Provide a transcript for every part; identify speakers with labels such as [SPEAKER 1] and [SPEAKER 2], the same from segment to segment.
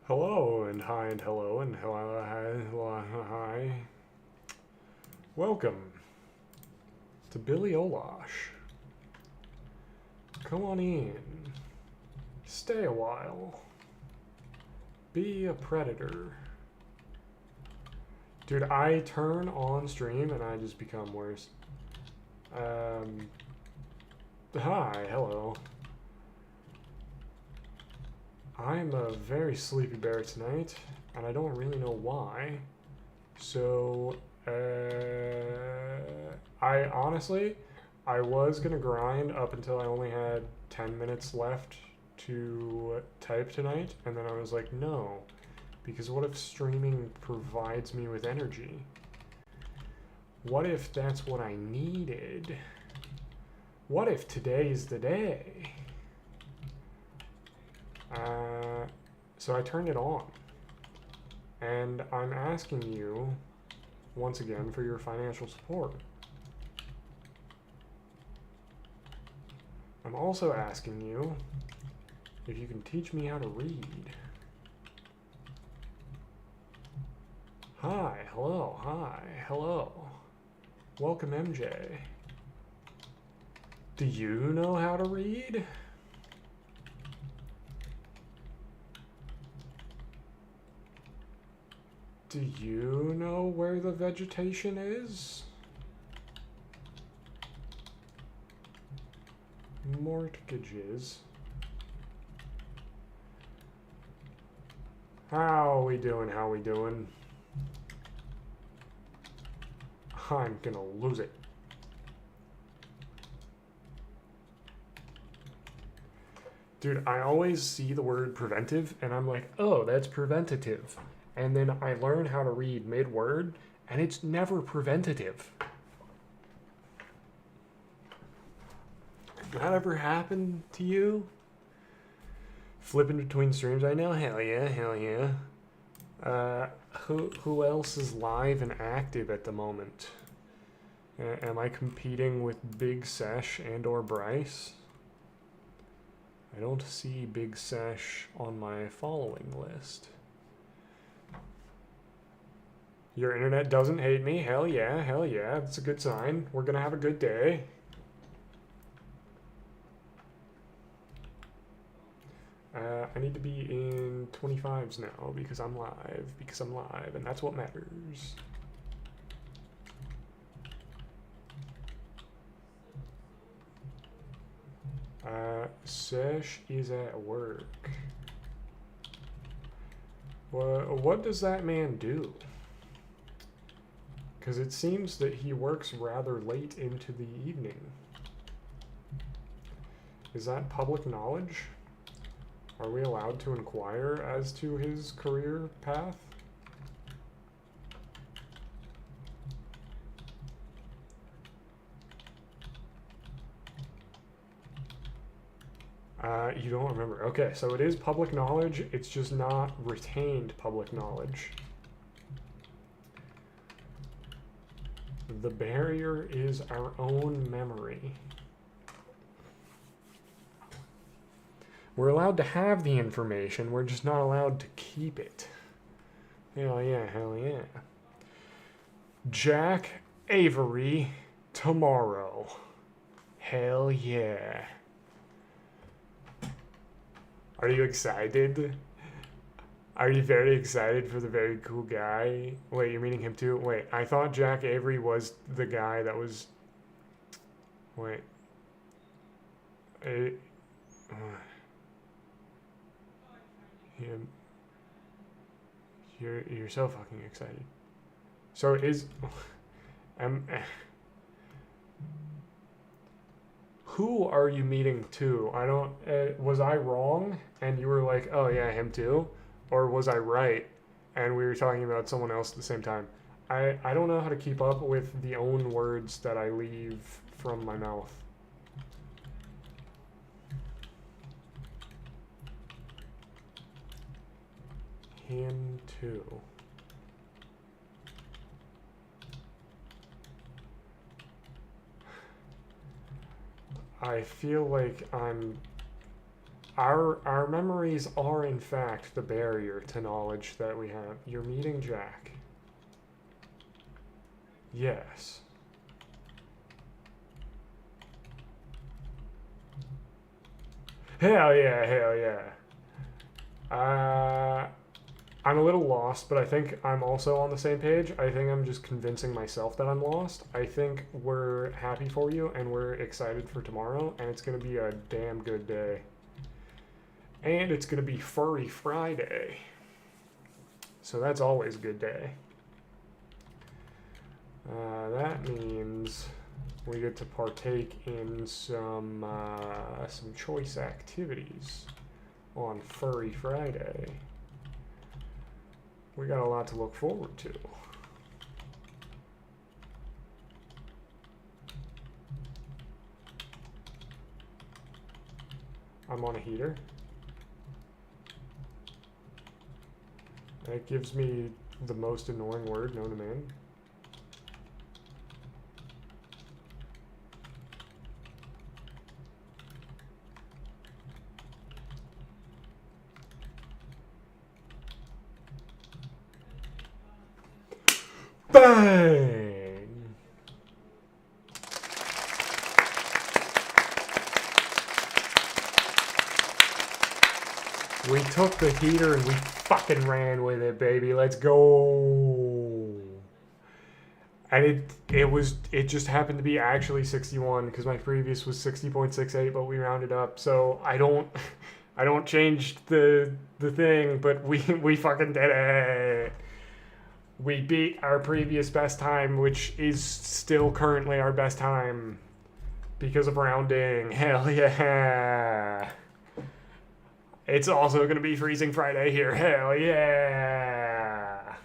[SPEAKER 1] Hello and hi and hello and hello, hi, hello, hi. Welcome to BillyOlosh. Come on in. Stay a while. Be a predator. Dude, I turn on stream and I just become worse. Hi, hello. I'm a very sleepy bear tonight, and I don't really know why. So, I was gonna grind up until I only had 10 minutes left to type tonight, and then I was like, no, because what if streaming provides me with energy? What if that's what I needed? What if today's the day? So I turned it on. And I'm asking you, once again, for your financial support. I'm also asking you if you can teach me how to read. Hi, hello. Welcome, MJ. Do you know how to read? Do you know where the vegetation is? Mortgages. How we doing? I'm gonna lose it. Dude, I always see the word preventive and I'm like, oh, that's preventative. And then I learn how to read mid-word, and it's never preventative. Did that ever happen to you? Flipping between streams right now? Hell yeah. Who else is live and active at the moment? Am I competing with Big Sesh and or Bryce? I don't see Big Sesh on my following list. Your internet doesn't hate me. Hell yeah. That's a good sign. We're gonna have a good day. I need to be in 25s now because I'm live, and that's what matters. Sesh is at work. What does that man do? Because it seems that he works rather late into the evening. Is that public knowledge? Are we allowed to inquire as to his career path? You don't remember. Okay, so it is public knowledge. It's just not retained public knowledge. The barrier is our own memory. We're allowed to have the information, we're just not allowed to keep it. Hell yeah. Jack Avery tomorrow. Hell yeah. Are you excited? Are you very excited for the very cool guy? Wait, you're meeting him too? Wait, I thought Jack Avery was the guy that was... Wait. Him. You're so fucking excited. So is... who are you meeting to? I don't... was I wrong? And you were like, oh yeah, him too? Or was I right? And we were talking about someone else at the same time. I don't know how to keep up with the own words that I leave from my mouth. Him too. I feel like I'm Our memories are in fact the barrier to knowledge that we have. You're meeting Jack. Yes. Hell yeah, hell yeah. I'm a little lost, but I think I'm also on the same page. I think I'm just convincing myself that I'm lost. I think we're happy for you and we're excited for tomorrow, and it's going to be a damn good day. And it's going to be Furry Friday. So that's always a good day. That means we get to partake in some choice activities on Furry Friday. We got a lot to look forward to. I'm on a heater. That gives me the most annoying word known to man. Bang! We took the heater and we fucking ran with it, baby. Let's go. And it just happened to be actually 61 because my previous was 60.68, but we rounded up. So I don't change the thing, but we fucking did it. We beat our previous best time, which is still currently our best time because of rounding. Hell yeah. It's also going to be Freezing Friday here. Hell yeah.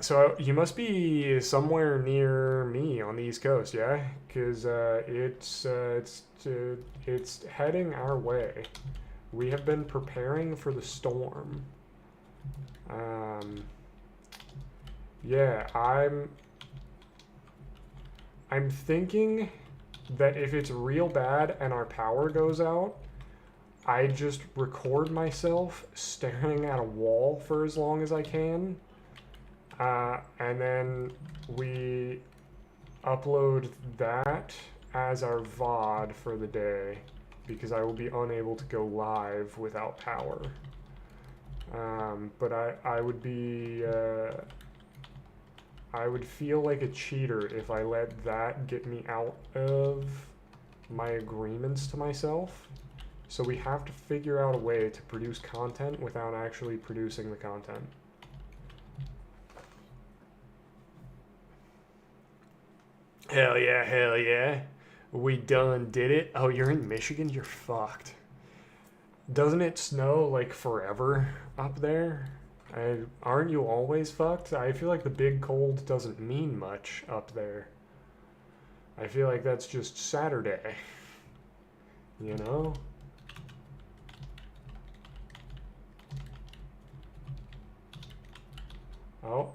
[SPEAKER 1] So you must be somewhere near me on the East Coast, yeah? Because it's heading our way. We have been preparing for the storm. Yeah, I'm thinking that if it's real bad and our power goes out, I just record myself staring at a wall for as long as I can, and then we upload that as our VOD for the day, because I will be unable to go live without power. But I would be, I would feel like a cheater if I let that get me out of my agreements to myself. So we have to figure out a way to produce content without actually producing the content. Hell yeah, hell yeah. We done did it. Oh, you're in Michigan? You're fucked. Doesn't it snow like forever up there? Aren't you always fucked? I feel like the big cold doesn't mean much up there. I feel like that's just Saturday. You know? Oh,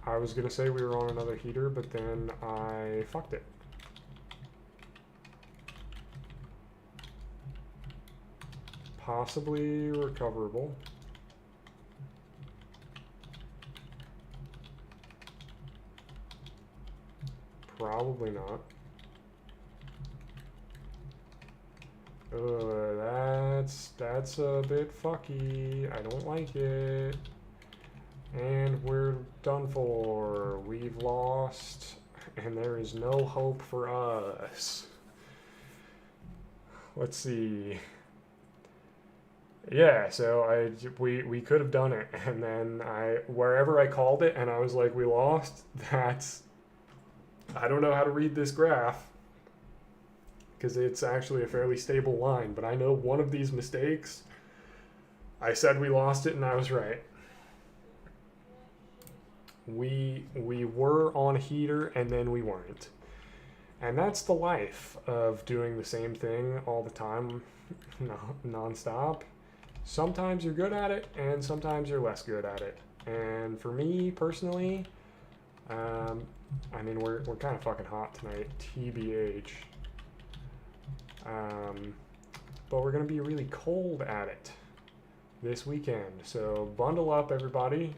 [SPEAKER 1] I was gonna say we were on another heater, but then I fucked it. Possibly recoverable. Probably not. That's a bit fucky. I don't like it. And we're done for. We've lost, and there is no hope for us. Let's see. Yeah, so we could have done it, and then wherever I called it, and I was like, we lost. I don't know how to read this graph, because it's actually a fairly stable line, but I know one of these mistakes, I said we lost it, and I was right. We were on heater, and then we weren't. And that's the life of doing the same thing all the time, non-stop. Sometimes you're good at it, and sometimes you're less good at it. And for me, personally, I mean, we're kind of fucking hot tonight, TBH. But we're going to be really cold at it this weekend. So bundle up, everybody.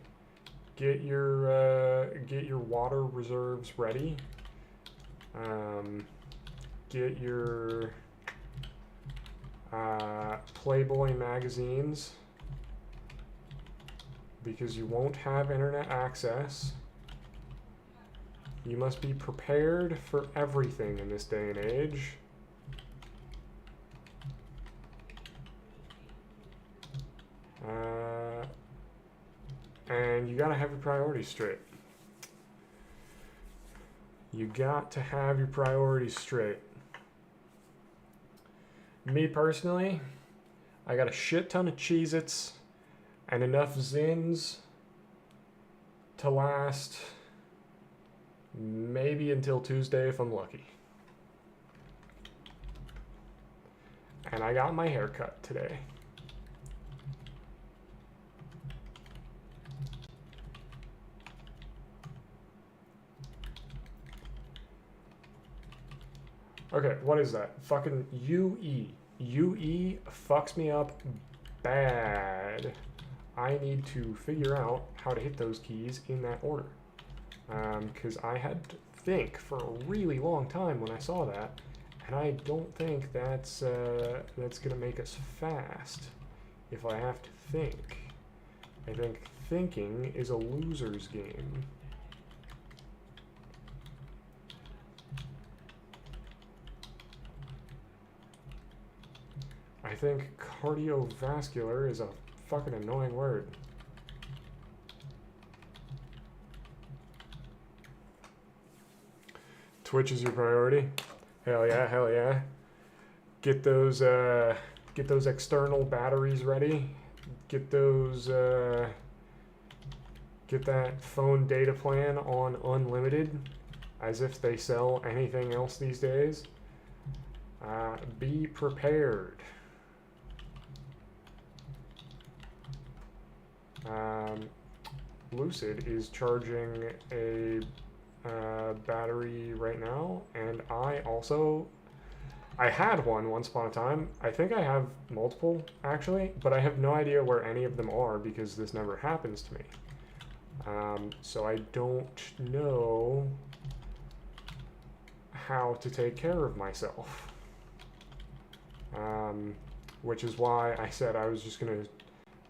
[SPEAKER 1] Get your water reserves ready. Get your Playboy magazines, because you won't have internet access. You must be prepared for everything in this day and age. And you gotta have your priorities straight. You got to have your priorities straight. Me personally, I got a shit ton of Cheez-Its and enough Zins to last maybe until Tuesday if I'm lucky. And I got my hair cut today. Okay, what is that? Fucking UE. UE fucks me up bad. I need to figure out how to hit those keys in that order. Because I had to think for a really long time when I saw that, and I don't think that's gonna make us fast if I have to think. I think thinking is a loser's game. I think cardiovascular is a fucking annoying word. Twitch is your priority? Hell yeah, hell yeah. Get those external batteries ready. Get those get that phone data plan on unlimited, as if they sell anything else these days. Be prepared. Lucid is charging a battery right now, and I had one once upon a time. I think I have multiple actually, but I have no idea where any of them are because this never happens to me. So I don't know how to take care of myself. Which is why I said I was just gonna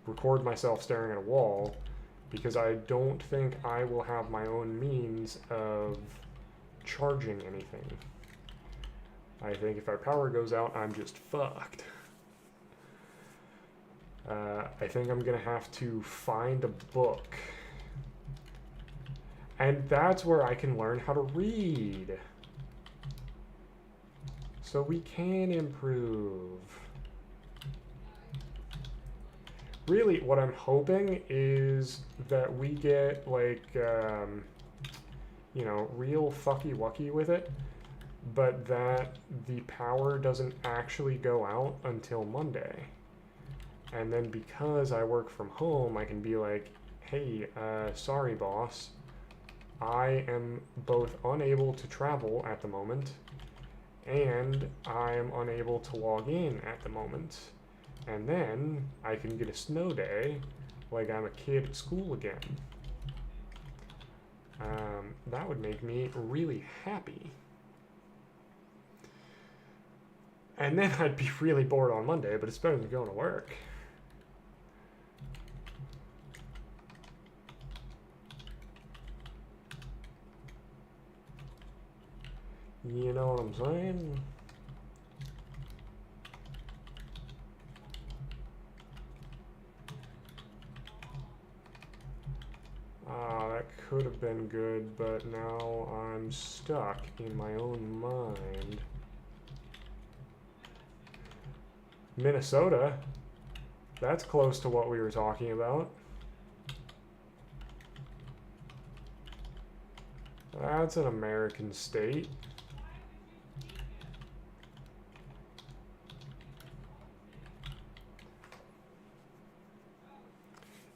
[SPEAKER 1] record myself staring at a wall, because I don't think I will have my own means of charging anything. I think if our power goes out, I'm just fucked. I think I'm gonna have to find a book. And that's where I can learn how to read. So we can improve. Really, what I'm hoping is that we get, like, real fucky-wucky with it, but that the power doesn't actually go out until Monday. And then because I work from home, I can be like, hey, sorry, boss. I am both unable to travel at the moment, and I am unable to log in at the moment. And then I can get a snow day like I'm a kid at school again. That would make me really happy. And then I'd be really bored on Monday, but it's better than going to work. You know what I'm saying? That could have been good, but now I'm stuck in my own mind. Minnesota? That's close to what we were talking about. That's an American state.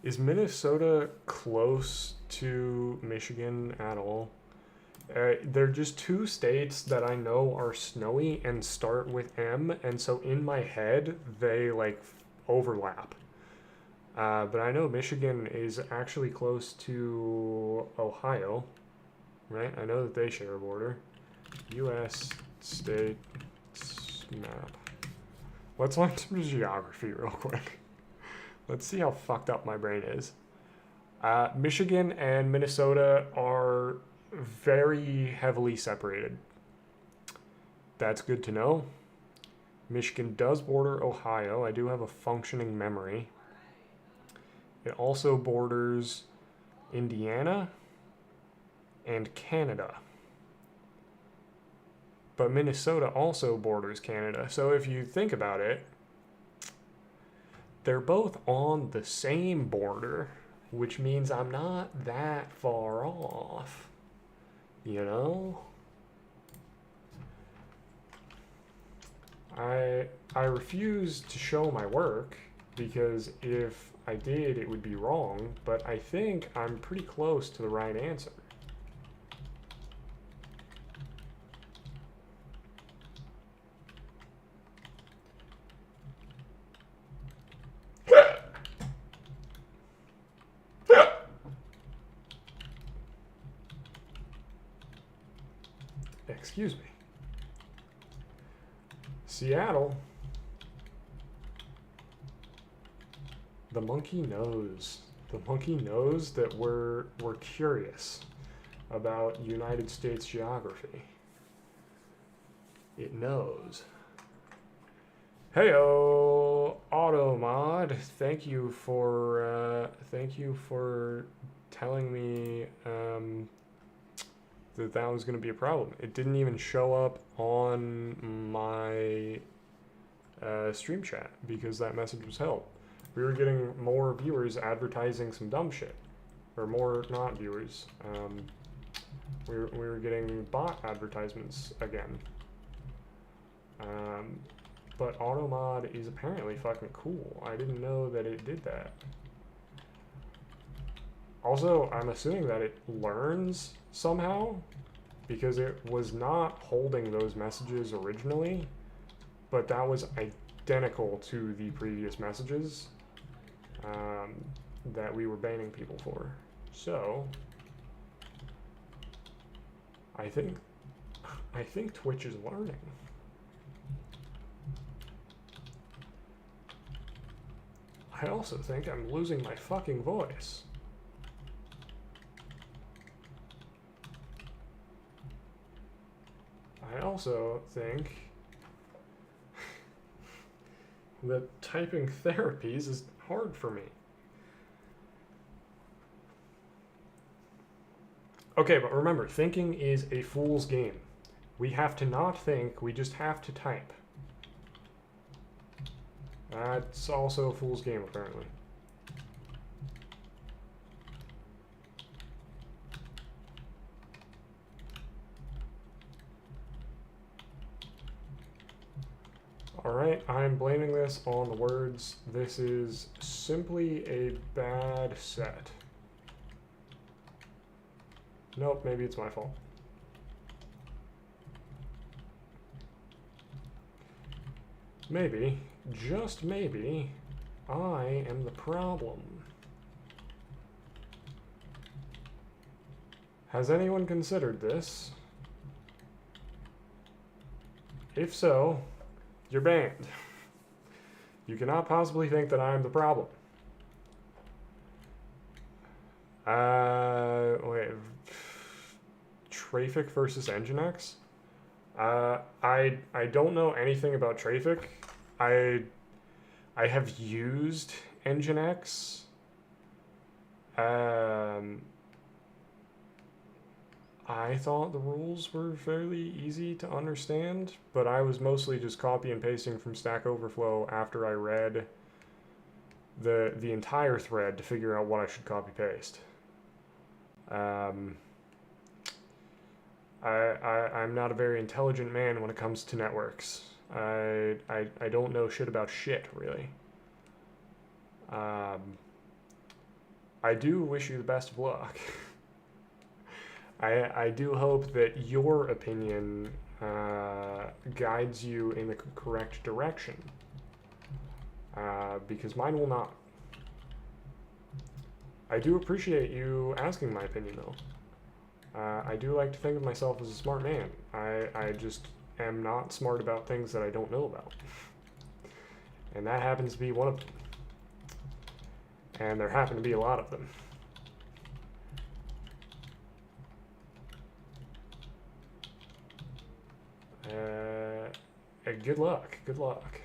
[SPEAKER 1] Is Minnesota close to Michigan at all? They're just two states that I know are snowy and start with M, and so in my head they like overlap. But I know Michigan is actually close to Ohio, right? I know that they share a border. U.S. states map. Let's learn some geography real quick. Let's see how fucked up my brain is. Michigan and Minnesota are very heavily separated. That's good to know. Michigan does border Ohio. I do have a functioning memory. It also borders Indiana and Canada. But Minnesota also borders Canada. So if you think about it, they're both on the same border, which means I'm not that far off. You know? I refuse to show my work because if I did, it would be wrong, but I think I'm pretty close to the right answer. Excuse me. Seattle. The monkey knows. The monkey knows that we're curious about United States geography. It knows. Heyo, Automod. Thank you for telling me that was going to be a problem. It didn't even show up on my stream chat because that message was held. We were getting more viewers advertising some dumb shit, or more not viewers. We were getting bot advertisements again. But Automod is apparently fucking cool. I didn't know that it did that. Also, I'm assuming that it learns somehow, because it was not holding those messages originally, but that was identical to the previous messages that we were banning people for. So, I think Twitch is learning. I also think I'm losing my fucking voice. I also think that typing therapies is hard for me. Okay, but remember, thinking is a fool's game. We have to not think, we just have to type. That's also a fool's game, apparently. Alright, I'm blaming this on the words. This is simply a bad set. Nope, maybe it's my fault. Maybe, just maybe, I am the problem. Has anyone considered this? If so, you're banned. You cannot possibly think that I'm the problem. Wait. Trafic versus Nginx? I don't know anything about Trafic. I have used Nginx. I thought the rules were fairly easy to understand, but I was mostly just copy and pasting from Stack Overflow after I read the entire thread to figure out what I should copy paste. I'm not a very intelligent man when it comes to networks. I don't know shit about shit, really. I do wish you the best of luck. I do hope that your opinion guides you in the correct direction, because mine will not. I do appreciate you asking my opinion, though. I do like to think of myself as a smart man. I just am not smart about things that I don't know about. And that happens to be one of them. And there happen to be a lot of them. Good luck. Good luck.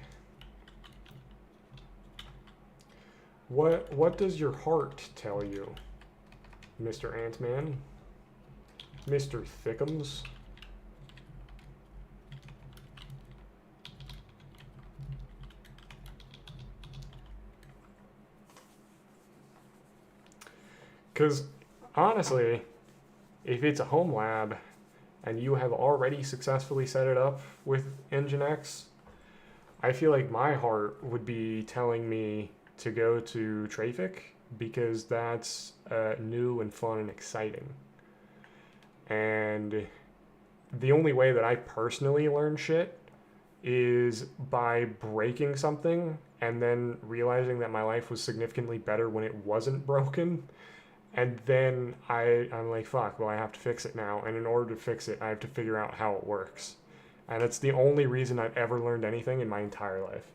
[SPEAKER 1] What does your heart tell you, Mr. Ant-Man? Mr. Thickums? Because, honestly, if it's a home lab and you have already successfully set it up with Nginx, I feel like my heart would be telling me to go to Trafic because that's new and fun and exciting. And the only way that I personally learn shit is by breaking something and then realizing that my life was significantly better when it wasn't broken. And then I'm like, fuck, well, I have to fix it now. And in order to fix it, I have to figure out how it works. And it's the only reason I've ever learned anything in my entire life.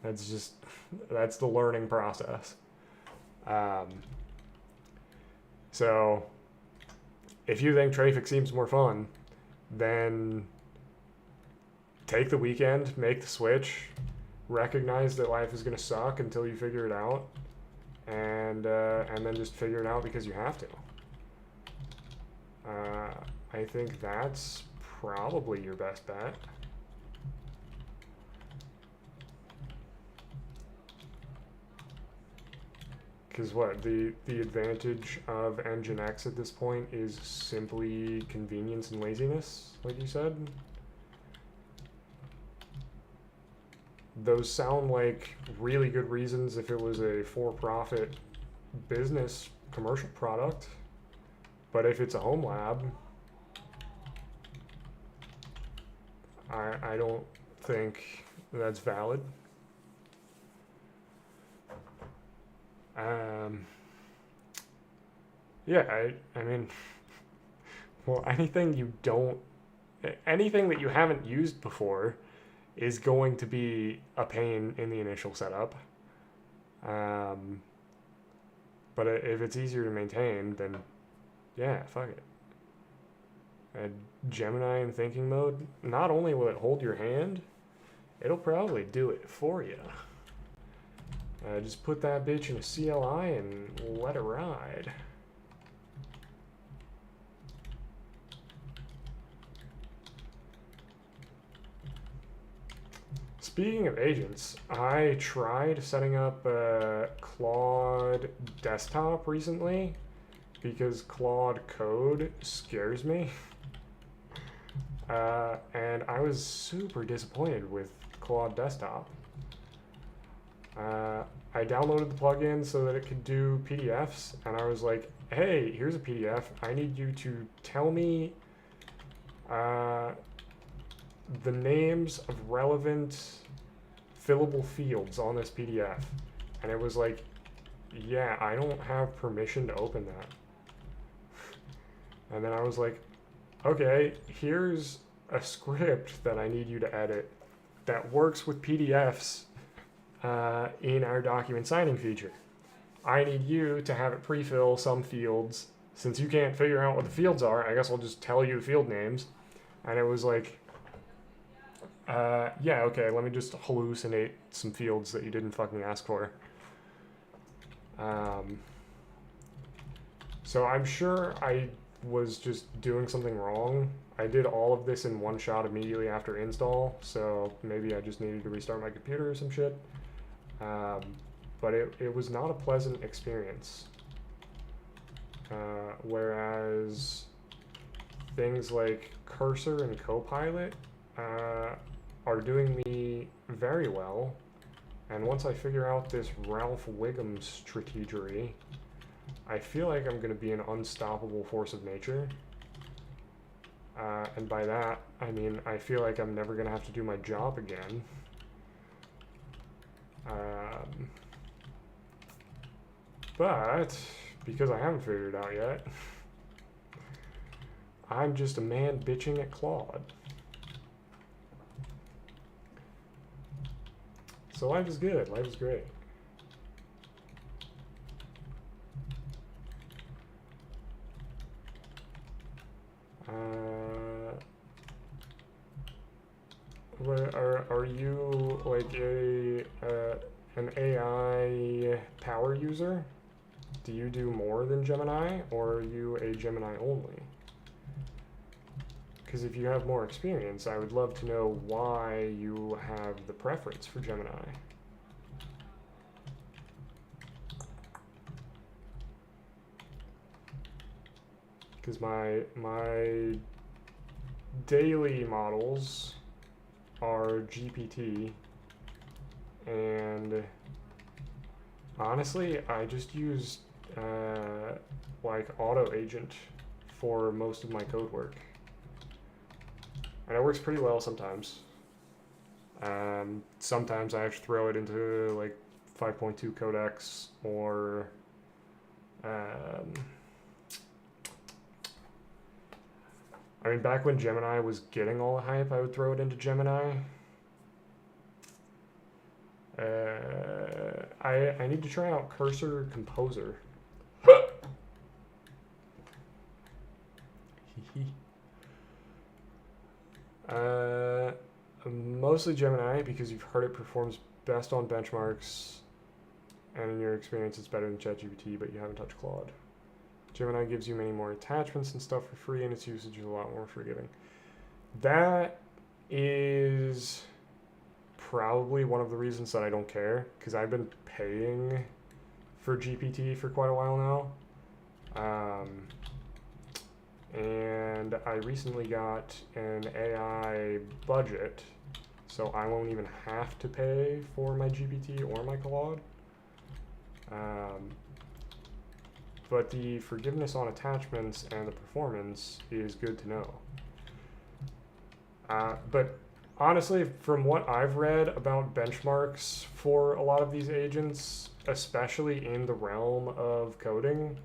[SPEAKER 1] That's the learning process. So if you think Trafic seems more fun, then take the weekend, make the switch, recognize that life is going to suck until you figure it out, and then just figure it out because you have to. I think that's probably your best bet. Because what, the advantage of Nginx at this point is simply convenience and laziness, like you said? Those sound like really good reasons if it was a for-profit business commercial product. But if it's a home lab, I don't think that's valid. Yeah, I mean, well, anything that you haven't used before is going to be a pain in the initial setup. But if it's easier to maintain, then yeah, fuck it. Gemini in thinking mode, not only will it hold your hand, it'll probably do it for you. Just put that bitch in a CLI and let it ride. Speaking of agents, I tried setting up Claude Desktop recently because Claude Code scares me. And I was super disappointed with Claude Desktop. I downloaded the plugin so that it could do PDFs, and I was like, hey, here's a PDF. I need you to tell me the names of relevant fillable fields on this PDF. And it was like, yeah, I don't have permission to open that. And then I was like, okay, here's a script that I need you to edit that works with PDFs in our document signing feature. I need you to have it pre-fill some fields. Since you can't figure out what the fields are, I guess I'll just tell you the field names. And it was like, yeah, okay, let me just hallucinate some fields that you didn't fucking ask for. So I'm sure I was just doing something wrong. I did all of this in one shot immediately after install, so maybe I just needed to restart my computer or some shit. But it was not a pleasant experience. Whereas things like Cursor and Copilot are doing me very well. And once I figure out this Ralph Wiggum strategery, I feel like I'm going to be an unstoppable force of nature. And by that, I mean, I feel like I'm never going to have to do my job again. But, because I haven't figured it out yet, I'm just a man bitching at Claude. So life is good. Life is great. Are you like an AI power user? Do you do more than Gemini, or are you a Gemini only? Because if you have more experience, I would love to know why you have the preference for Gemini. Because my daily models are GPT, and honestly, I just use like Auto Agent for most of my code work, and it works pretty well sometimes. Sometimes I have to throw it into like 5.2 codecs or I mean, back when Gemini was getting all the hype, I would throw it into Gemini. I need to try out Cursor Composer. Mostly Gemini, because you've heard it performs best on benchmarks, and in your experience it's better than ChatGPT, but you haven't touched Claude. Gemini gives you many more attachments and stuff for free, and its usage is a lot more forgiving. That is probably one of the reasons that I don't care, because I've been paying for GPT for quite a while now. And I recently got an AI budget, so I won't even have to pay for my GPT or my Claude. But the forgiveness on attachments and the performance is good to know. But honestly, from what I've read about benchmarks for a lot of these agents, especially in the realm of coding,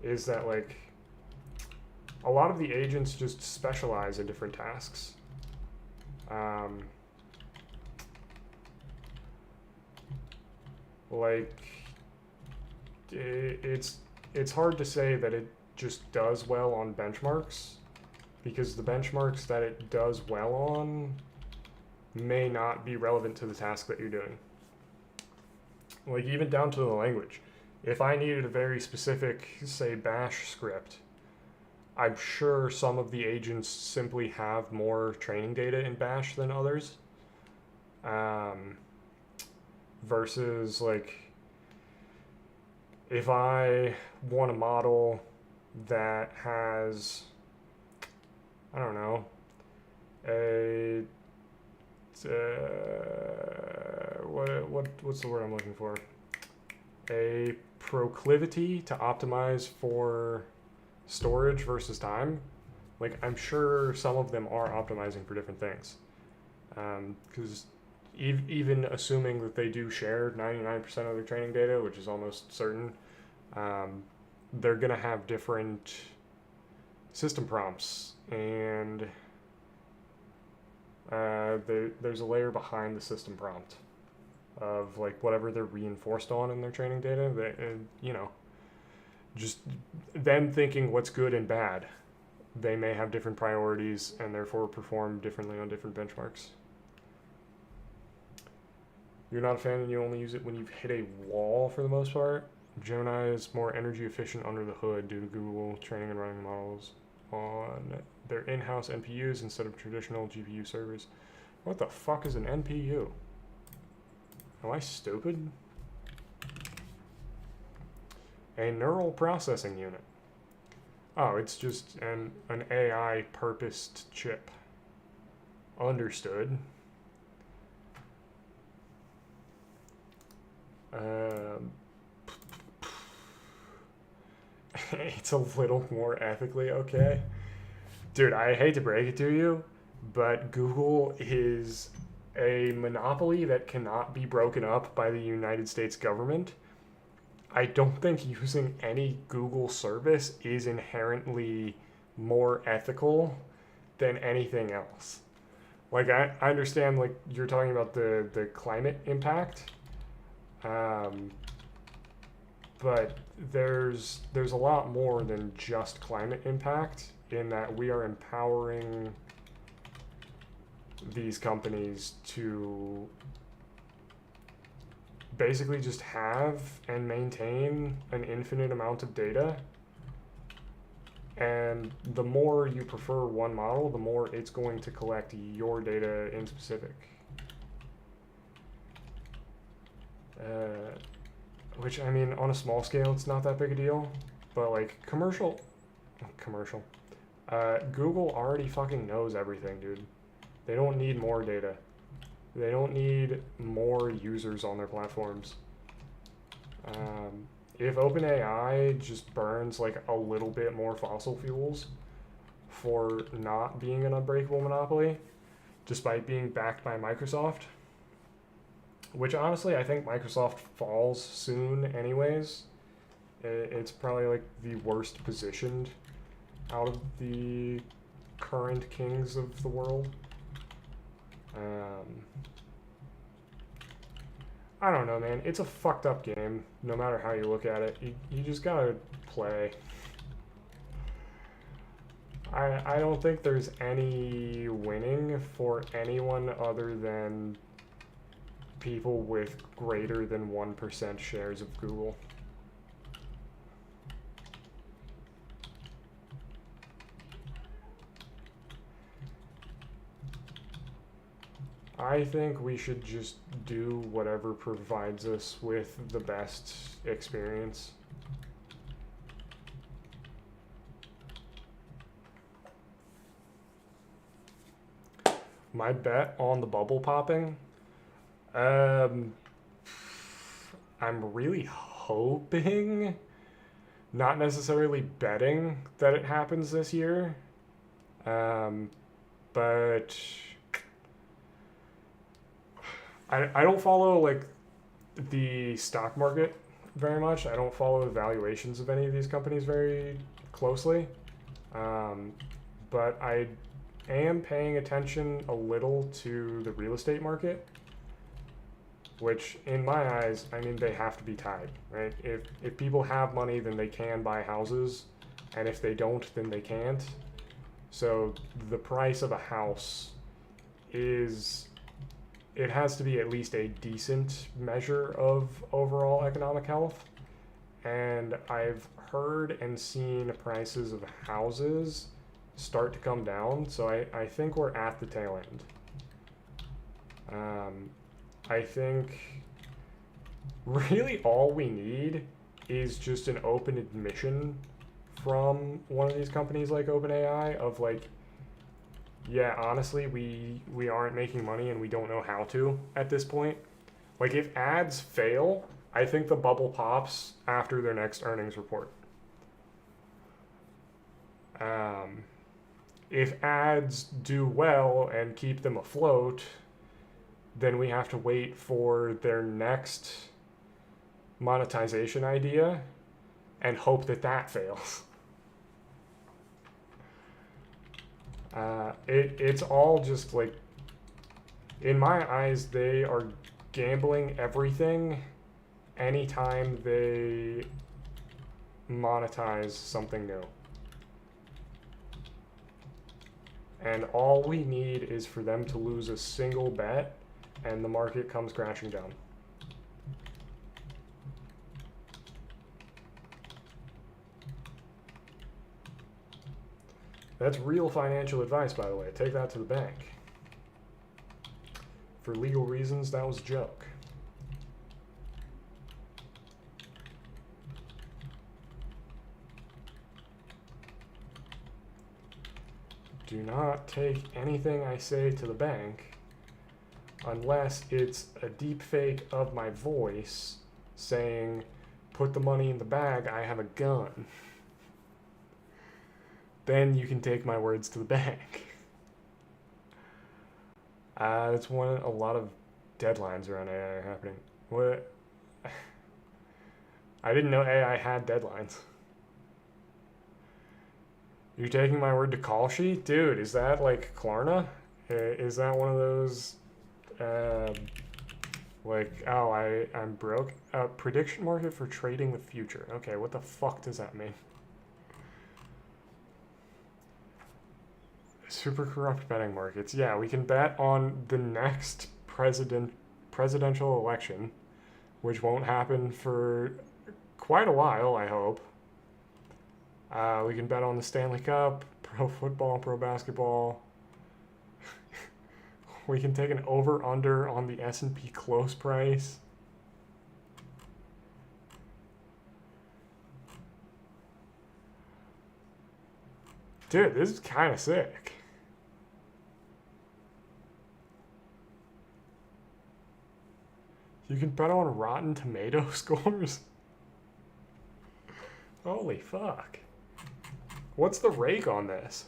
[SPEAKER 1] is that like a lot of the agents just specialize in different tasks. Like it's hard to say that it just does well on benchmarks, because the benchmarks that it does well on may not be relevant to the task that you're doing. Like even down to the language. If I needed a very specific, say, bash script, I'm sure some of the agents simply have more training data in bash than others. Versus like, if I want a model that has, I don't know, what's the word I'm looking for? A proclivity to optimize for storage versus time. Like, I'm sure some of them are optimizing for different things. Because even assuming that they do share 99% of their training data, which is almost certain, they're going to have different system prompts, and there's a layer behind the system prompt of like whatever they're reinforced on in their training data, just them thinking what's good and bad. They may have different priorities and therefore perform differently on different benchmarks. You're not a fan and you only use it when you've hit a wall for the most part. Gemini is more energy efficient under the hood due to Google training and running models on their in-house NPUs instead of traditional GPU servers. What the fuck is an NPU? Am I stupid? A neural processing unit. Oh, it's just an AI purposed chip. Understood. It's a little more ethically okay. Dude, I hate to break it to you, but Google is a monopoly that cannot be broken up by the United States government. I don't think using any Google service is inherently more ethical than anything else. Like, I understand, like, you're talking about the climate impact, um, but there's a lot more than just climate impact in that we are empowering these companies to basically just have and maintain an infinite amount of data. And the more you prefer one model, the more it's going to collect your data in specific. Which, I mean, on a small scale, it's not that big a deal. But, like, commercial. Google already fucking knows everything, dude. They don't need more data. They don't need more users on their platforms. If OpenAI just burns like a little bit more fossil fuels for not being an unbreakable monopoly, despite being backed by Microsoft, which honestly I think Microsoft falls soon anyways. It's probably like the worst positioned out of the current kings of the world. I don't know, man. It's a fucked up game, no matter how you look at it. You just gotta play. I don't think there's any winning for anyone other than people with greater than 1% shares of Google. I think we should just do whatever provides us with the best experience. My bet on the bubble popping, I'm really hoping, not necessarily betting that it happens this year, but I don't follow like the stock market very much. I don't follow the valuations of any of these companies very closely, but I am paying attention a little to the real estate market, which in my eyes, I mean, they have to be tied, right? If people have money, then they can buy houses, and if they don't, then they can't. So the price of a house it has to be at least a decent measure of overall economic health. And I've heard and seen prices of houses start to come down, so I think we're at the tail end. I think really all we need is just an open admission from one of these companies like OpenAI of like, yeah, honestly, we aren't making money and we don't know how to at this point. Like, if ads fail, I think the bubble pops after their next earnings report. If ads do well and keep them afloat, then we have to wait for their next monetization idea and hope that that fails. It's all just like, in my eyes, they are gambling everything anytime they monetize something new. And all we need is for them to lose a single bet and the market comes crashing down. That's real financial advice, by the way. Take that to the bank. For legal reasons, that was a joke. Do not take anything I say to the bank unless it's a deep fake of my voice saying, put the money in the bag, I have a gun. then you can take my words to the bank. That's one. A lot of deadlines around AI are happening. What? I didn't know AI had deadlines. You're taking my word to call sheet? Dude, is that like Klarna? Is that one of those, like, oh, I'm broke? Prediction market for trading the future. Okay, what the fuck does that mean? Super corrupt betting markets. Yeah, we can bet on the next presidential election, which won't happen for quite a while, I hope. We can bet on the Stanley Cup, pro football, pro basketball. We can take an over-under on the S&P close price. Dude, this is kind of sick. You can bet on Rotten Tomato scores? Holy fuck. What's the rake on this?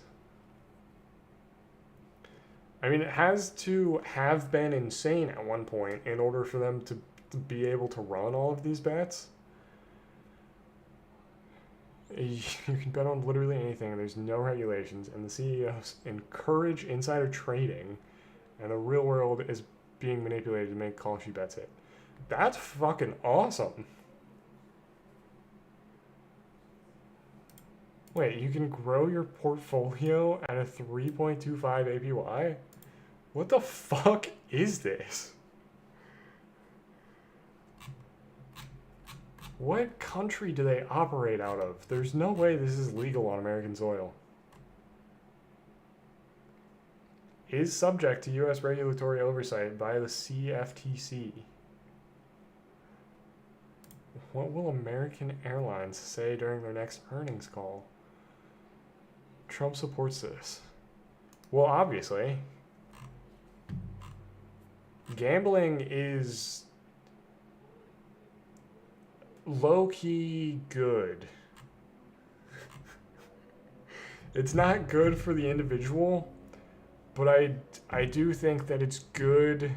[SPEAKER 1] I mean, it has to have been insane at one point in order for them to be able to run all of these bets. You can bet on literally anything, and there's no regulations, and the CEOs encourage insider trading, and the real world is being manipulated to make call sheet bets hit. That's fucking awesome. Wait, you can grow your portfolio at a 3.25 APY? What the fuck is this? What country do they operate out of? There's no way this is legal on American soil. Is subject to U.S. regulatory oversight by the CFTC. What will American Airlines say during their next earnings call? Trump supports this. Well, obviously. Gambling is low-key good. It's not good for the individual, but I do think that it's good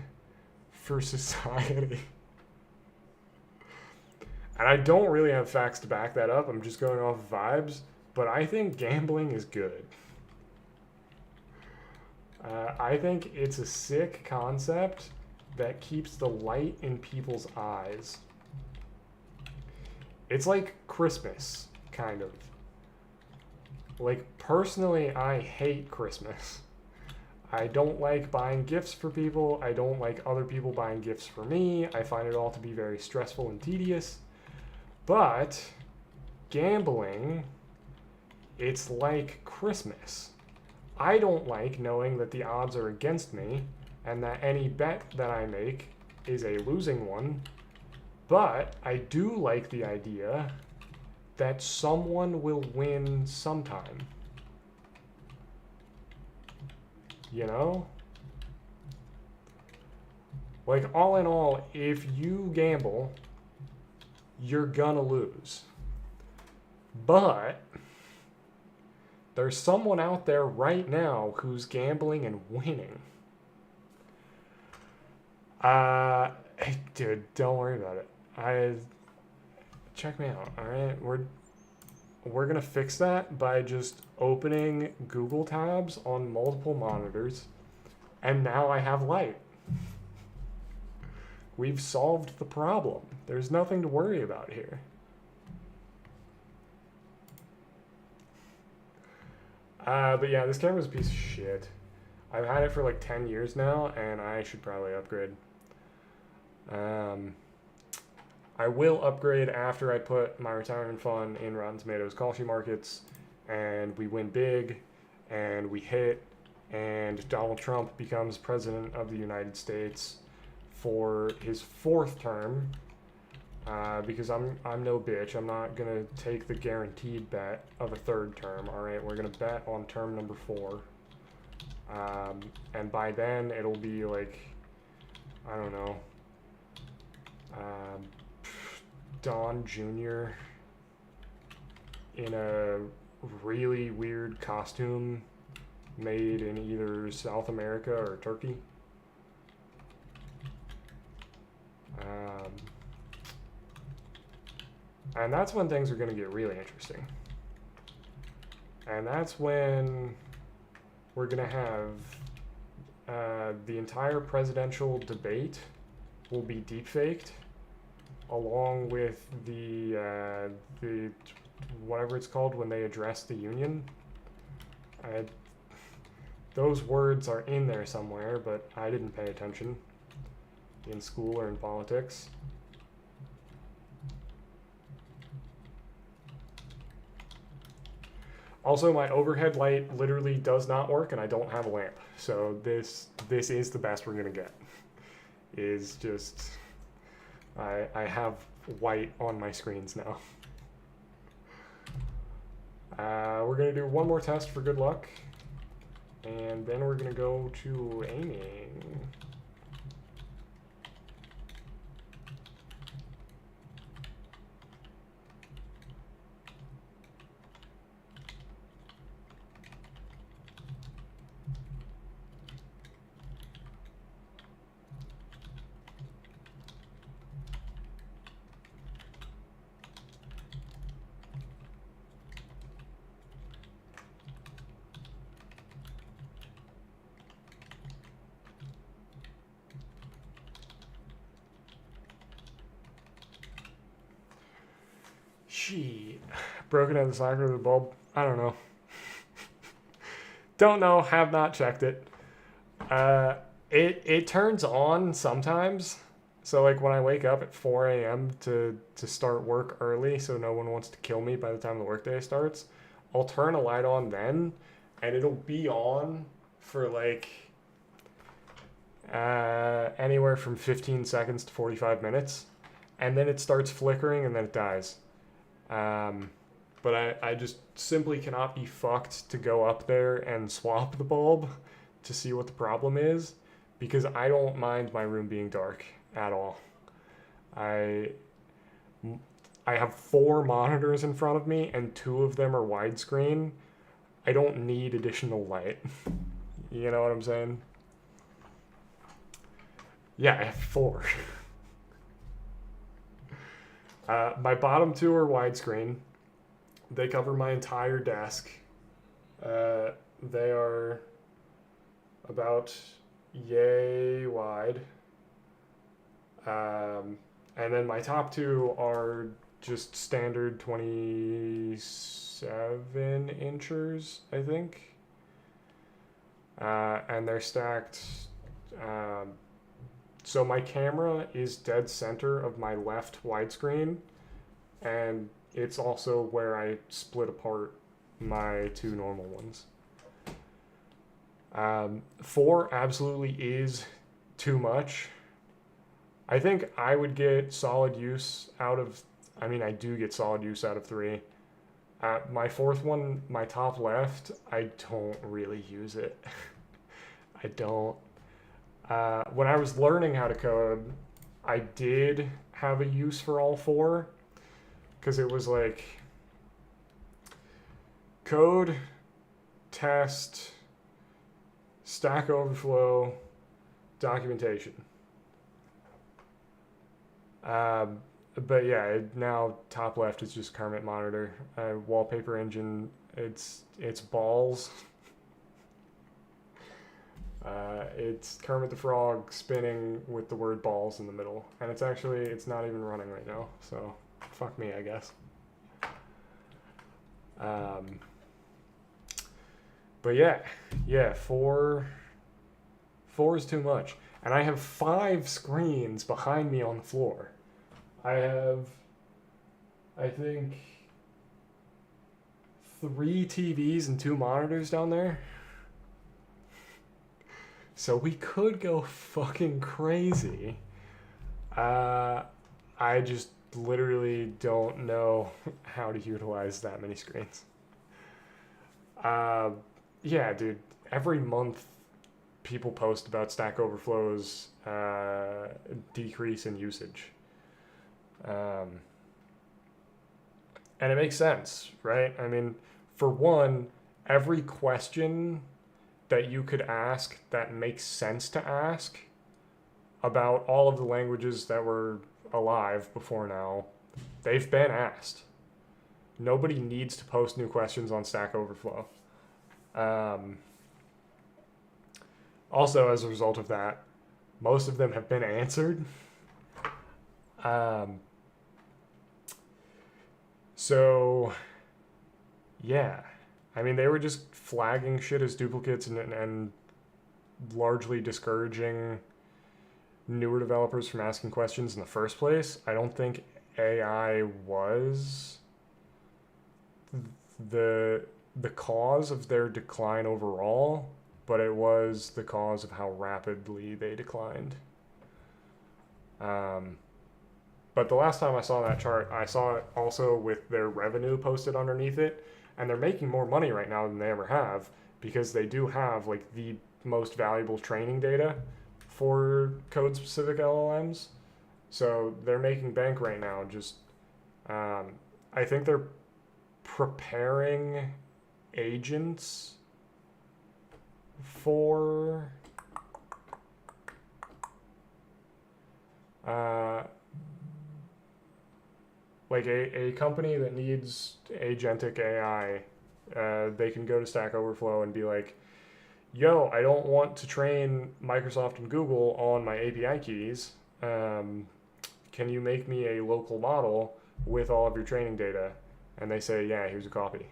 [SPEAKER 1] for society. And I don't really have facts to back that up. I'm just going off vibes. But I think gambling is good. I think it's a sick concept that keeps the light in people's eyes. It's like Christmas, kind of. Like, personally, I hate Christmas. I don't like buying gifts for people. I don't like other people buying gifts for me. I find it all to be very stressful and tedious. But gambling, it's like Christmas. I don't like knowing that the odds are against me and that any bet that I make is a losing one. But I do like the idea that someone will win sometime. You know? Like, all in all, if you gamble, you're gonna lose. But there's someone out there right now who's gambling and winning. Hey, dude, don't worry about it. Check me out, all right? We're gonna fix that by just opening Google tabs on multiple monitors, and now I have light. We've solved the problem. There's nothing to worry about here. But yeah, this camera's a piece of shit. I've had it for like 10 years now, and I should probably upgrade. I will upgrade after I put my retirement fund in Rotten Tomatoes call sheet markets, and we win big, and we hit, and Donald Trump becomes president of the United States for his 4th term, because I'm no bitch. I'm not gonna take the guaranteed bet of a 3rd term. All right, we're gonna bet on term number 4, and by then it'll be like, I don't know, Don Jr. in a really weird costume made in either South America or Turkey. And that's when things are going to get really interesting. And that's when we're going to have the entire presidential debate will be deepfaked, along with the whatever it's called when they address the union. Those words are in there somewhere, but I didn't pay attention in school or in politics. Also, my overhead light literally does not work, and I don't have a lamp. So this is the best we're gonna get. Is just I have white on my screens now. We're gonna do one more test for good luck, and then we're gonna go to aiming. Gee, broken at the socket of the bulb. I don't know. Don't know. Have not checked it. It turns on sometimes. So like when I wake up at 4 a.m. to start work early, so no one wants to kill me by the time the workday starts, I'll turn a light on then, and it'll be on for like anywhere from 15 seconds to 45 minutes, and then it starts flickering and then it dies. But I just simply cannot be fucked to go up there and swap the bulb to see what the problem is, because I don't mind my room being dark at all. I have 4 monitors in front of me and 2 of them are widescreen. I don't need additional light. You know what I'm saying? Yeah, I have 4. My bottom 2 are widescreen. They cover my entire desk. They are about yay wide. And then my top 2 are just standard 27 inches, I think. And they're stacked. So my camera is dead center of my left widescreen, and it's also where I split apart my 2 normal ones. 4 absolutely is too much. I think I would get solid use out of, I do get solid use out of 3. My 4th one, my top left, I don't really use it. I don't. When I was learning how to code, I did have a use for all 4, because it was like code, test, Stack Overflow, documentation. But yeah, now top left is just Kermit monitor. Wallpaper engine, it's balls. It's Kermit the Frog spinning with the word balls in the middle. And it's not even running right now, so fuck me, I guess. But yeah, 4 is too much. And I have 5 screens behind me on the floor. I have, I think, 3 TVs and 2 monitors down there. So we could go fucking crazy. I just literally don't know how to utilize that many screens. Yeah, dude, every month people post about Stack Overflow's decrease in usage. And it makes sense, right? For one, every question that you could ask that makes sense to ask about all of the languages that were alive before now, they've been asked. Nobody needs to post new questions on Stack Overflow. Also, as a result of that, most of them have been answered. So, yeah. I mean, they were just flagging shit as duplicates and largely discouraging newer developers from asking questions in the first place. I don't think AI was the cause of their decline overall, but it was the cause of how rapidly they declined. But the last time I saw that chart, I saw it also with their revenue posted underneath it, and they're making more money right now than they ever have because they do have like the most valuable training data for code-specific LLMs. So they're making bank right now. Just, I think they're preparing agents for like a company that needs agentic AI. They can go to Stack Overflow and be like, yo, I don't want to train Microsoft and Google on my API keys. Can you make me a local model with all of your training data? And they say, yeah, here's a copy.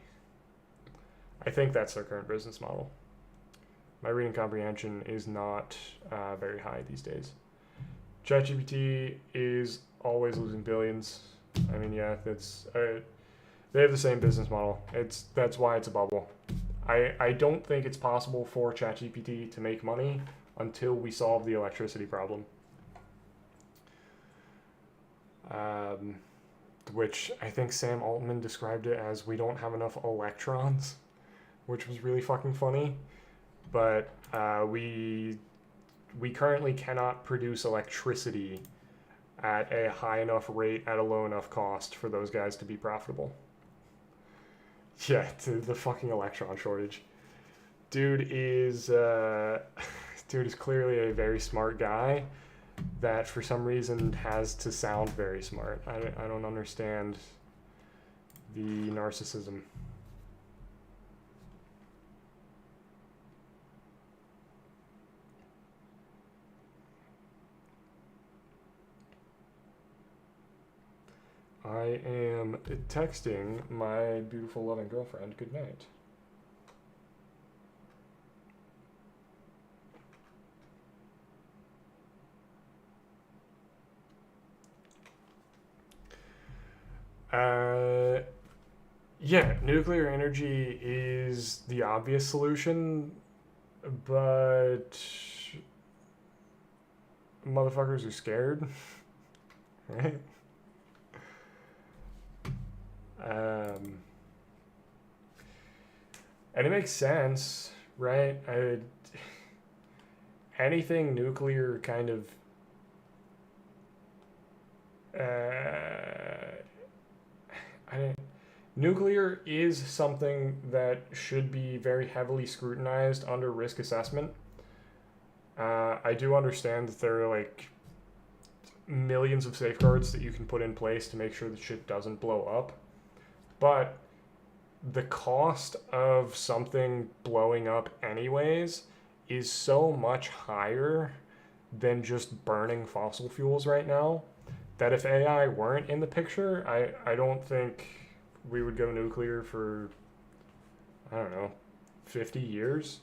[SPEAKER 1] I think that's their current business model. My reading comprehension is not very high these days. ChatGPT is always losing billions. I mean, yeah, that's they have the same business model. That's why it's a bubble. I don't think it's possible for ChatGPT to make money until we solve the electricity problem. Which I think Sam Altman described it as we don't have enough electrons, which was really fucking funny. But we currently cannot produce electricity at a high enough rate at a low enough cost for those guys to be profitable. Yeah, the fucking electron shortage. Dude is clearly a very smart guy that for some reason has to sound very smart. I don't understand the narcissism. I am texting my beautiful loving girlfriend good night. Yeah, nuclear energy is the obvious solution, but motherfuckers are scared, right? And it makes sense, right? Anything nuclear kind of nuclear is something that should be very heavily scrutinized under risk assessment. I do understand that there are like millions of safeguards that you can put in place to make sure that shit doesn't blow up. But the cost of something blowing up anyways is so much higher than just burning fossil fuels right now that if AI weren't in the picture, I don't think we would go nuclear for, I don't know, 50 years.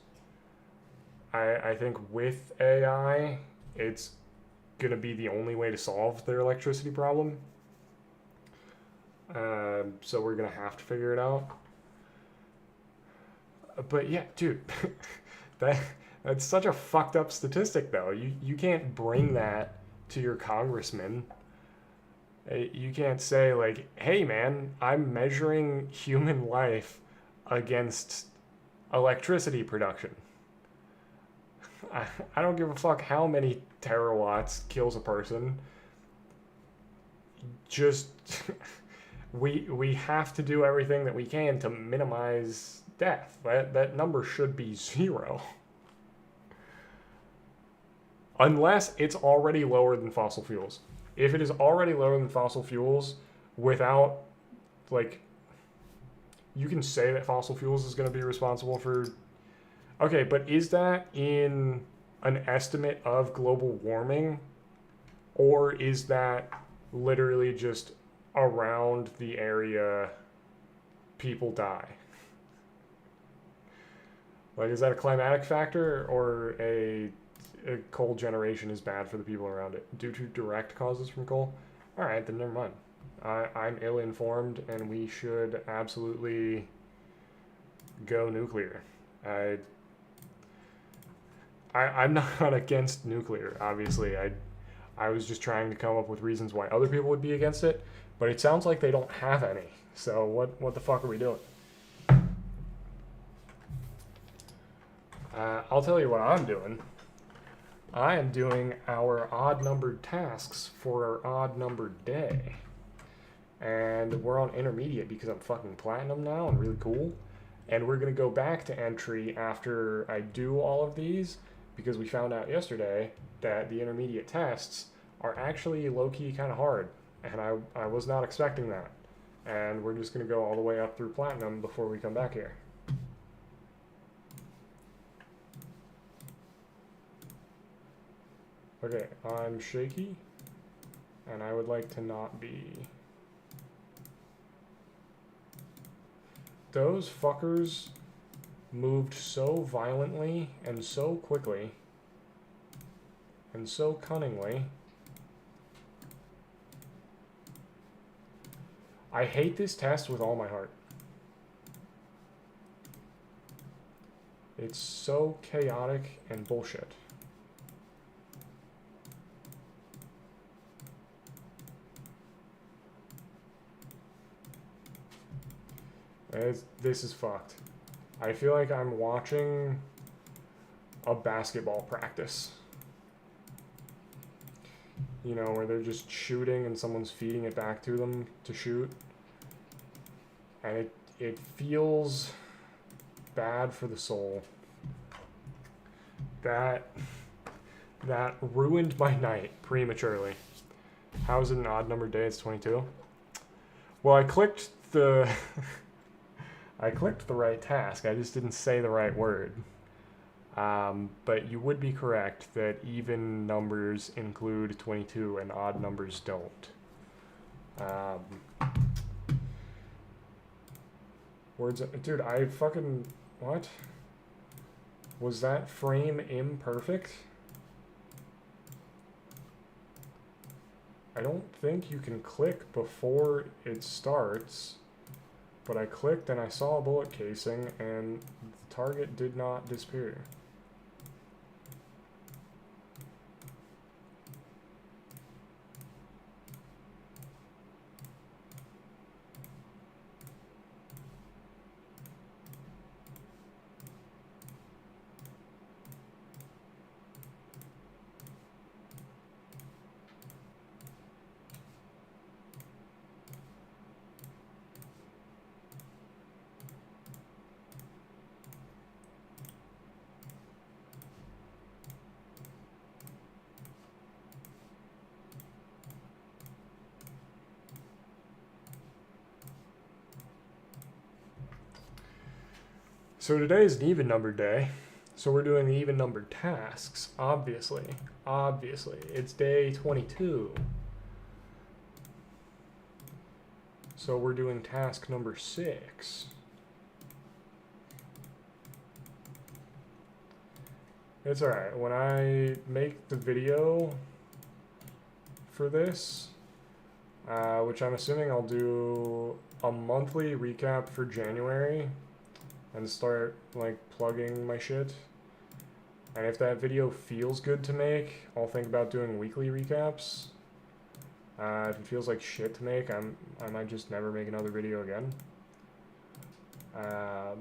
[SPEAKER 1] I think with AI, it's going to be the only way to solve their electricity problem. So we're going to have to figure it out. But yeah, dude, that's such a fucked up statistic, though. You can't bring that to your congressman. You can't say, like, hey, man, I'm measuring human life against electricity production. I don't give a fuck how many terawatts kills a person. Just, we have to do everything that we can to minimize death. That number should be 0. Unless it's already lower than fossil fuels. If it is already lower than fossil fuels without, like, you can say that fossil fuels is going to be responsible for... Okay, but is that in an estimate of global warming? Or is that literally just around the area people die? Like, is that a climatic factor or a coal generation is bad for the people around it due to direct causes from coal? All right, then never mind. I'm ill-informed, and we should absolutely go nuclear. I'm not against nuclear, obviously. I was just trying to come up with reasons why other people would be against it, but it sounds like they don't have any. So what the fuck are we doing? I'll tell you what I'm doing. I am doing our odd-numbered tasks for our odd-numbered day. And we're on intermediate because I'm fucking platinum now and really cool. And we're going to go back to entry after I do all of these, because we found out yesterday that the intermediate tests are actually low-key kind of hard. And I was not expecting that. And we're just going to go all the way up through platinum before we come back here. Okay, I'm shaky, and I would like to not be. Those fuckers moved so violently and so quickly and so cunningly. I hate this test with all my heart. It's so chaotic and bullshit. This is fucked. I feel like I'm watching a basketball practice. You know, where they're just shooting and someone's feeding it back to them to shoot. And it feels bad for the soul. That ruined my night prematurely. How is it an odd numbered day? It's 22. Well, I clicked the I clicked the right task. I just didn't say the right word. But you would be correct that even numbers include 22 and odd numbers don't. Words, dude, I fucking, what? Was that frame imperfect? I don't think you can click before it starts. But I clicked and I saw a bullet casing and the target did not disappear. So today is an even numbered day, so we're doing the even numbered tasks, obviously. It's day 22. So we're doing task number 6. It's alright, when I make the video for this, which I'm assuming I'll do a monthly recap for January, and start, like, plugging my shit. And if that video feels good to make, I'll think about doing weekly recaps. If it feels like shit to make, I might just never make another video again. But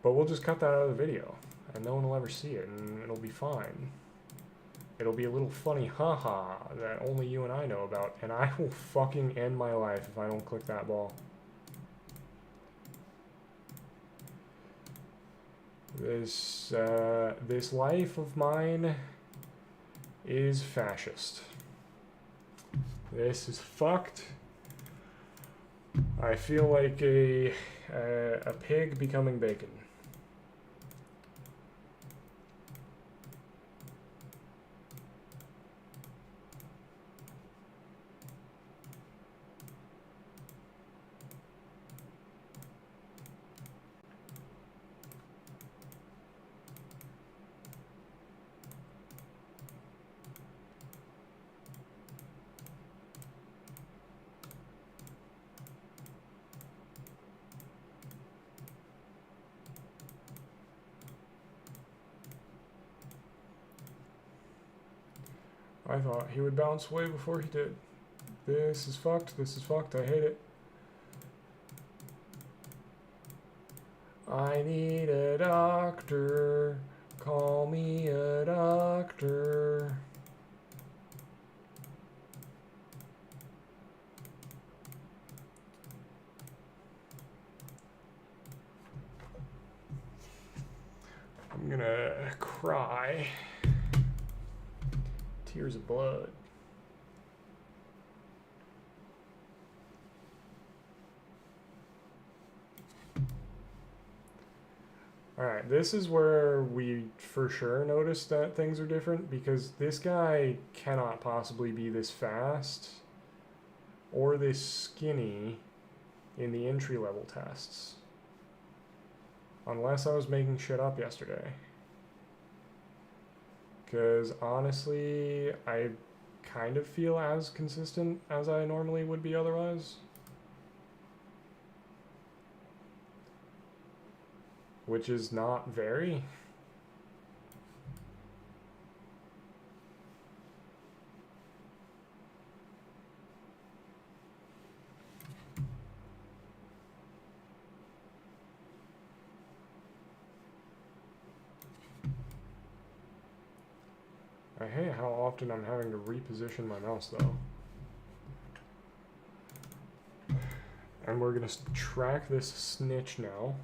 [SPEAKER 1] we'll just cut that out of the video, and no one will ever see it, and it'll be fine. It'll be a little funny haha that only you and I know about, and I will fucking end my life if I don't click that ball. This life of mine is fascist. This is fucked. I feel like a pig becoming bacon. I thought he would bounce way before he did. This is fucked. This is fucked. I hate it. I need a doctor. Call me a doctor. I'm gonna cry. Tears of blood. Alright, this is where we for sure notice that things are different, because this guy cannot possibly be this fast or this skinny in the entry level tests. Unless I was making shit up yesterday. Because honestly, I kind of feel as consistent as I normally would be otherwise. Which is not very. I hate how often I'm having to reposition my mouse though. And we're gonna track this snitch now.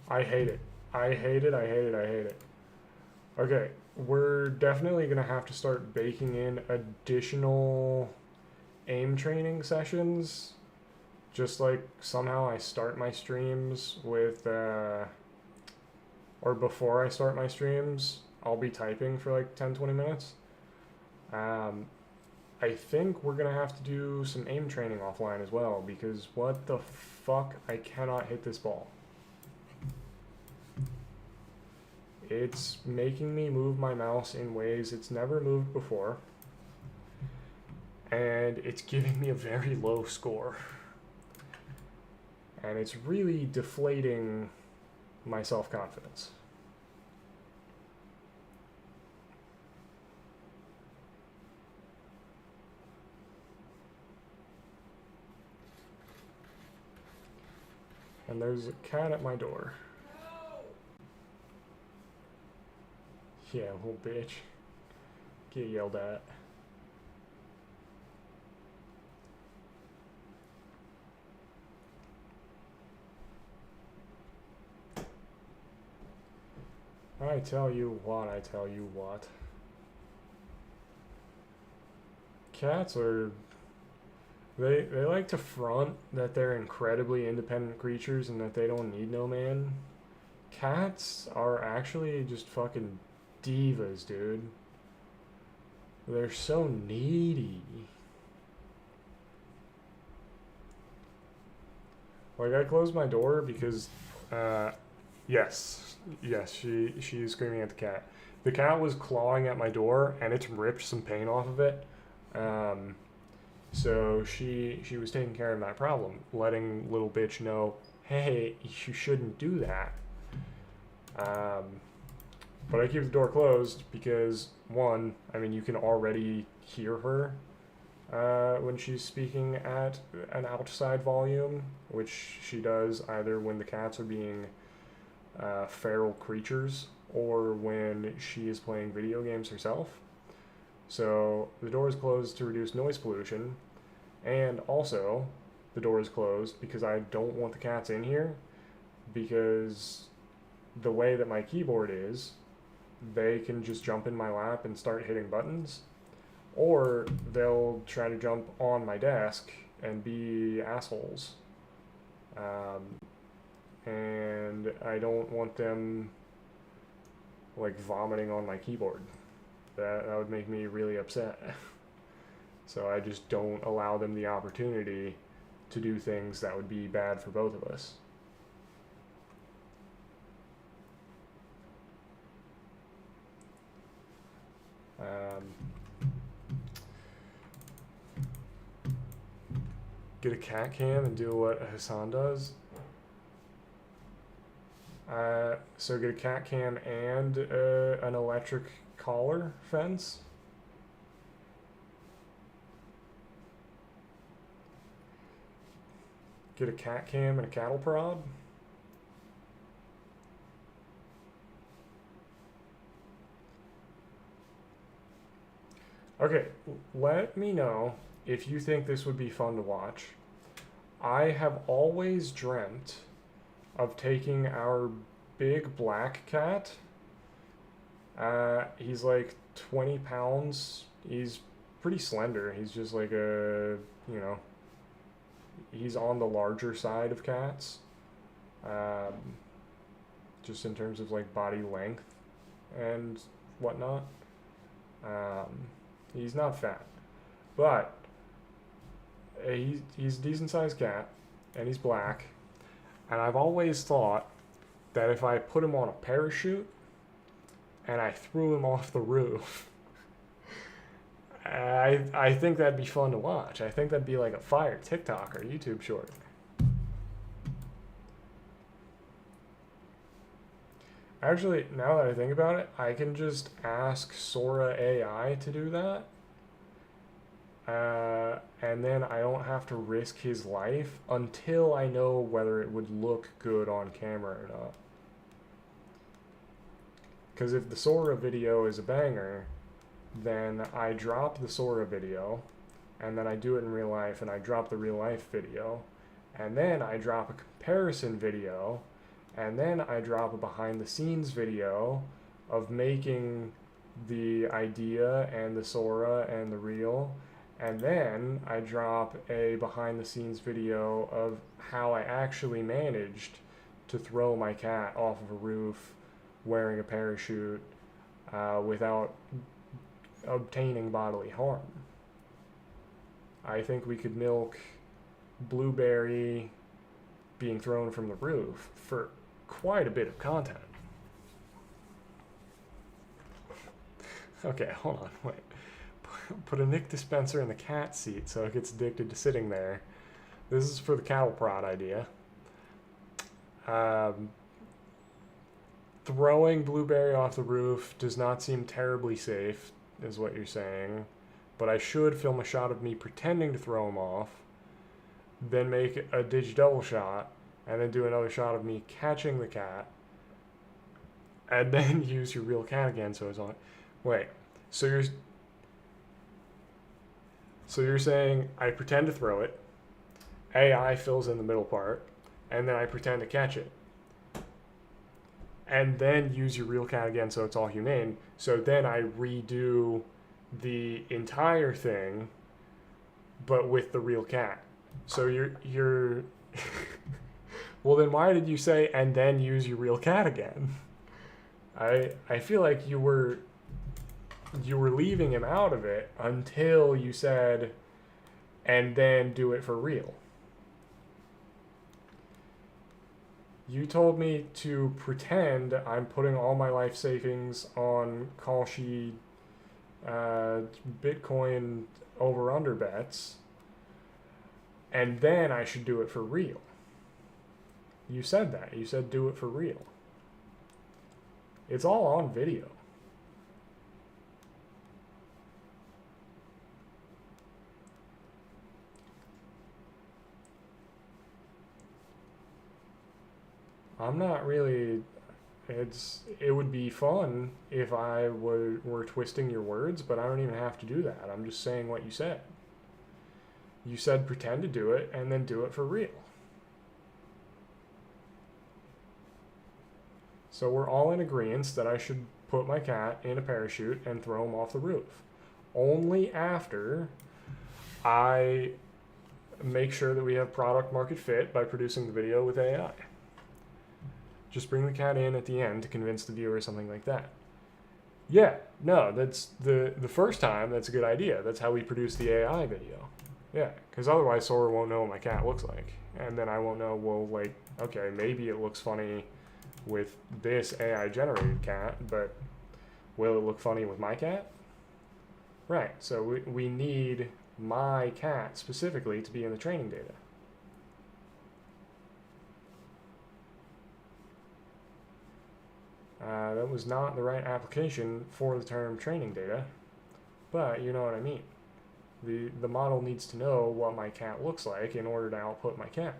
[SPEAKER 1] I hate it. I hate it, I hate it, I hate it. Okay, we're definitely gonna have to start baking in additional aim training sessions. Just like somehow I start my streams with, or before I start my streams, I'll be typing for like 10-20 minutes. I think we're gonna have to do some aim training offline as well, because what the fuck, I cannot hit this ball. It's making me move my mouse in ways it's never moved before. And it's giving me a very low score. And it's really deflating my self-confidence. And there's a cat at my door. Yeah, little bitch. Get yelled at. I tell you what, I tell you what. Cats are... They like to front that they're incredibly independent creatures and that they don't need no man. Cats are actually just fucking divas, dude. They're so needy. Like, I closed my door because, yes, she is screaming at the cat. The cat was clawing at my door, and it's ripped some paint off of it. So she was taking care of that problem, letting little bitch know, hey, you shouldn't do that. But I keep the door closed because, one, I mean, you can already hear her when she's speaking at an outside volume, which she does either when the cats are being feral creatures or when she is playing video games herself. So the door is closed to reduce noise pollution, and also the door is closed because I don't want the cats in here, because the way that my keyboard is, they can just jump in my lap and start hitting buttons, or they'll try to jump on my desk and be assholes. And I don't want them like vomiting on my keyboard. That would make me really upset. So I just don't allow them the opportunity to do things that would be bad for both of us. Get a cat cam and do what Hassan does. So get a cat cam and an electric collar fence. Get a cat cam and a cattle prod. Okay, let me know if you think this would be fun to watch. I have always dreamt of taking our big black cat. He's like 20 pounds. He's pretty slender. He's just like he's on the larger side of cats. Just in terms of like body length and whatnot. He's not fat, but he's a decent sized cat, and he's black. And I've always thought that if I put him on a parachute and I threw him off the roof, I think that'd be fun to watch. I think that'd be like a fire TikTok or YouTube short. Actually, now that I think about it, I can just ask Sora AI to do that. And then I don't have to risk his life until I know whether it would look good on camera or not. Because if the Sora video is a banger, then I drop the Sora video, and then I do it in real life, and I drop the real life video, and then I drop a comparison video, and then I drop a behind the scenes video of making the idea and the Sora and the reel, and then I drop a behind the scenes video of how I actually managed to throw my cat off of a roof wearing a parachute without obtaining bodily harm. I think we could milk Blueberry being thrown from the roof for quite a bit of content. Okay, hold on, wait. Put a Nick dispenser in the cat seat so it gets addicted to sitting there. This is for the cattle prod idea. Throwing Blueberry off the roof does not seem terribly safe, is what you're saying. But I should film a shot of me pretending to throw him off, then make a double shot, and then do another shot of me catching the cat, and then use your real cat again so it's on. Wait, so you're saying I pretend to throw it, AI fills in the middle part, and then I pretend to catch it, and then use your real cat again so it's all humane. So then I redo the entire thing, but with the real cat. So you're well, then why did you say and then use your real cat again? I feel like you were leaving him out of it until you said and then do it for real. You told me to pretend I'm putting all my life savings on Kalshi Bitcoin over-under bets, And then I should do it for real. You said that. You said do it for real. It's all on video. I'm not really... It would be fun if I were twisting your words, but I don't even have to do that. I'm just saying what you said. You said pretend to do it and then do it for real. So we're all in agreement that I should put my cat in a parachute and throw him off the roof. Only after I make sure that we have product market fit by producing the video with AI. Just bring the cat in at the end to convince the viewer, something like that. Yeah, no, that's the first time, that's a good idea. That's how we produce the AI video. Yeah, because otherwise Sora won't know what my cat looks like. And then I won't know, well, like, okay, maybe it looks funny with this AI-generated cat, but will it look funny with my cat? Right, so we need my cat specifically to be in the training data. That was not the right application for the term training data, but you know what I mean. The model needs to know what my cat looks like in order to output my cat.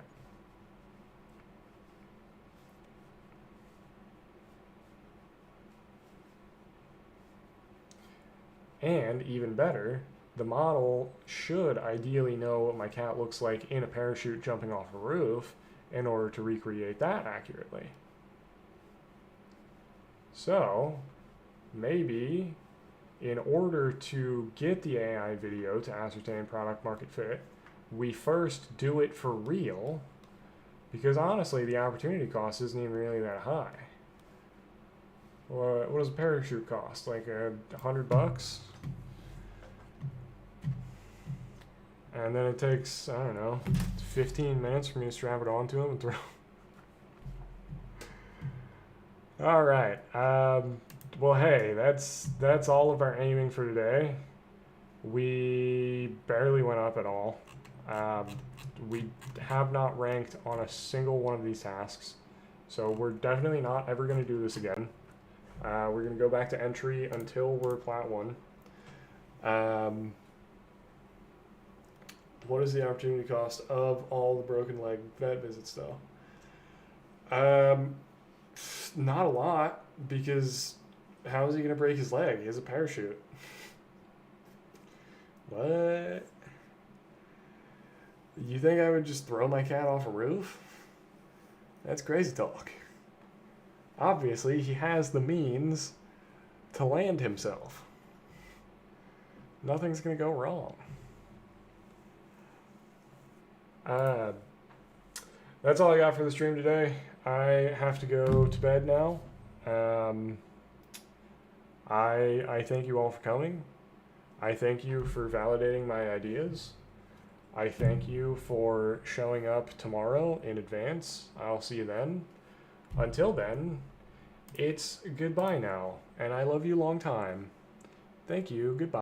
[SPEAKER 1] And even better, the model should ideally know what my cat looks like in a parachute jumping off a roof in order to recreate that accurately. So, maybe in order to get the AI video to ascertain product market fit, we first do it for real, because honestly, the opportunity cost isn't even really that high. What does a parachute cost? Like $100? And then it takes, I don't know, 15 minutes for me to strap it onto him and throw. All right. Well, hey, that's all of our aiming for today. We barely went up at all. We have not ranked on a single one of these tasks, so we're definitely not ever going to do this again. We're going to go back to entry until we're plat 1. What is the opportunity cost of all the broken leg vet visits, though? Not a lot, because how is he going to break his leg? He has a parachute. What? You think I would just throw my cat off a roof? That's crazy talk. Obviously, he has the means to land himself. Nothing's going to go wrong. That's all I got for the stream today. I have to go to bed now. I thank you all for coming. I thank you for validating my ideas. I thank you for showing up tomorrow in advance. I'll see you then. Until then, it's goodbye now, and I love you long time. Thank you, goodbye.